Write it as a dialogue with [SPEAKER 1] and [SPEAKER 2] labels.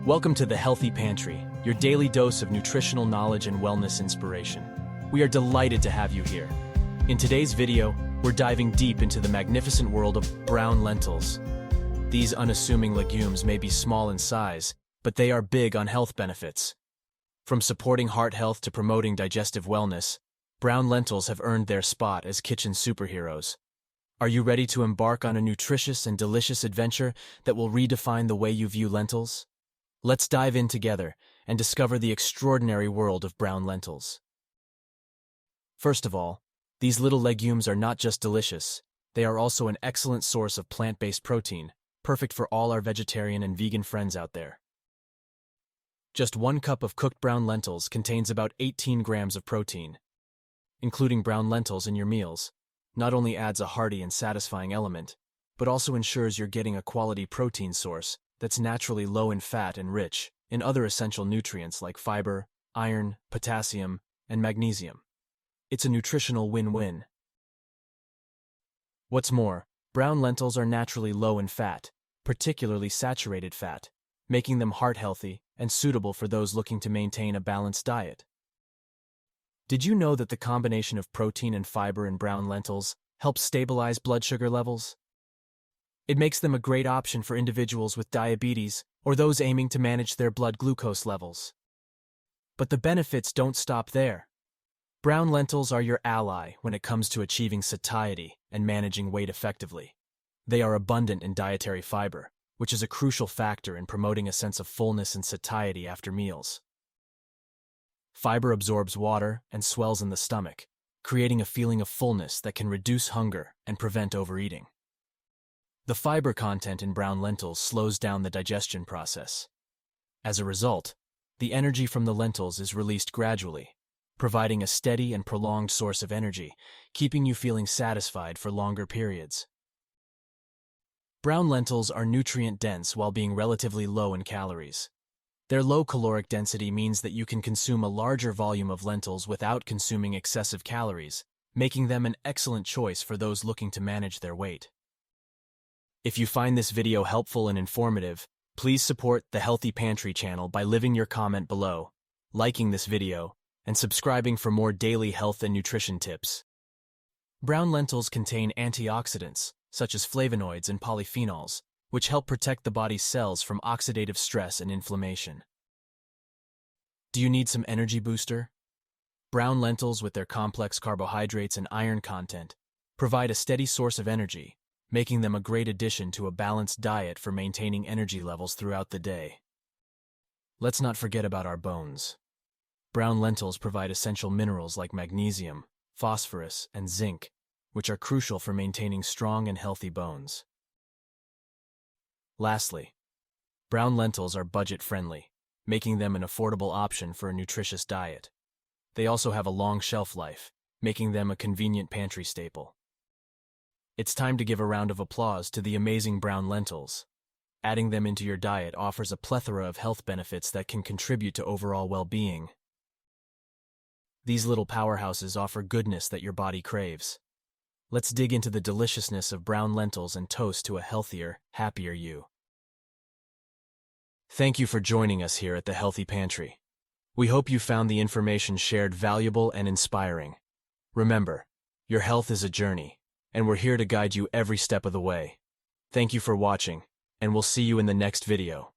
[SPEAKER 1] Welcome to the Healthy Pantry, your daily dose of nutritional knowledge and wellness inspiration. We are delighted to have you here. In today's video, we're diving deep into the magnificent world of brown lentils. These unassuming legumes may be small in size, but they are big on health benefits. From supporting heart health to promoting digestive wellness, brown lentils have earned their spot as kitchen superheroes. Are you ready to embark on a nutritious and delicious adventure that will redefine the way you view lentils? Let's dive in together and discover the extraordinary world of brown lentils. First of all, these little legumes are not just delicious, they are also an excellent source of plant-based protein, perfect for all our vegetarian and vegan friends out there. Just 1 cup of cooked brown lentils contains about 18 grams of protein. Including brown lentils in your meals not only adds a hearty and satisfying element, but also ensures you're getting a quality protein source that's naturally low in fat and rich in other essential nutrients like fiber, iron, potassium, and magnesium. It's a nutritional win-win. What's more, brown lentils are naturally low in fat, particularly saturated fat, making them heart-healthy and suitable for those looking to maintain a balanced diet. Did you know that the combination of protein and fiber in brown lentils helps stabilize blood sugar levels? It makes them a great option for individuals with diabetes or those aiming to manage their blood glucose levels. But the benefits don't stop there. Brown lentils are your ally when it comes to achieving satiety and managing weight effectively. They are abundant in dietary fiber, which is a crucial factor in promoting a sense of fullness and satiety after meals. Fiber absorbs water and swells in the stomach, creating a feeling of fullness that can reduce hunger and prevent overeating. The fiber content in brown lentils slows down the digestion process. As a result, the energy from the lentils is released gradually, providing a steady and prolonged source of energy, keeping you feeling satisfied for longer periods. Brown lentils are nutrient-dense while being relatively low in calories. Their low caloric density means that you can consume a larger volume of lentils without consuming excessive calories, making them an excellent choice for those looking to manage their weight. If you find this video helpful and informative, please support the Healthy Pantry channel by leaving your comment below, liking this video, and subscribing for more daily health and nutrition tips. Brown lentils contain antioxidants, such as flavonoids and polyphenols, which help protect the body's cells from oxidative stress and inflammation. Do you need some energy booster? Brown lentils, with their complex carbohydrates and iron content, provide a steady source of energy, making them a great addition to a balanced diet for maintaining energy levels throughout the day. Let's not forget about our bones. Brown lentils provide essential minerals like magnesium, phosphorus, and zinc, which are crucial for maintaining strong and healthy bones. Lastly, brown lentils are budget-friendly, making them an affordable option for a nutritious diet. They also have a long shelf life, making them a convenient pantry staple. It's time to give a round of applause to the amazing brown lentils. Adding them into your diet offers a plethora of health benefits that can contribute to overall well-being. These little powerhouses offer goodness that your body craves. Let's dig into the deliciousness of brown lentils and toast to a healthier, happier you. Thank you for joining us here at the Healthy Pantry. We hope you found the information shared valuable and inspiring. Remember, your health is a journey, and we're here to guide you every step of the way. Thank you for watching, and we'll see you in the next video.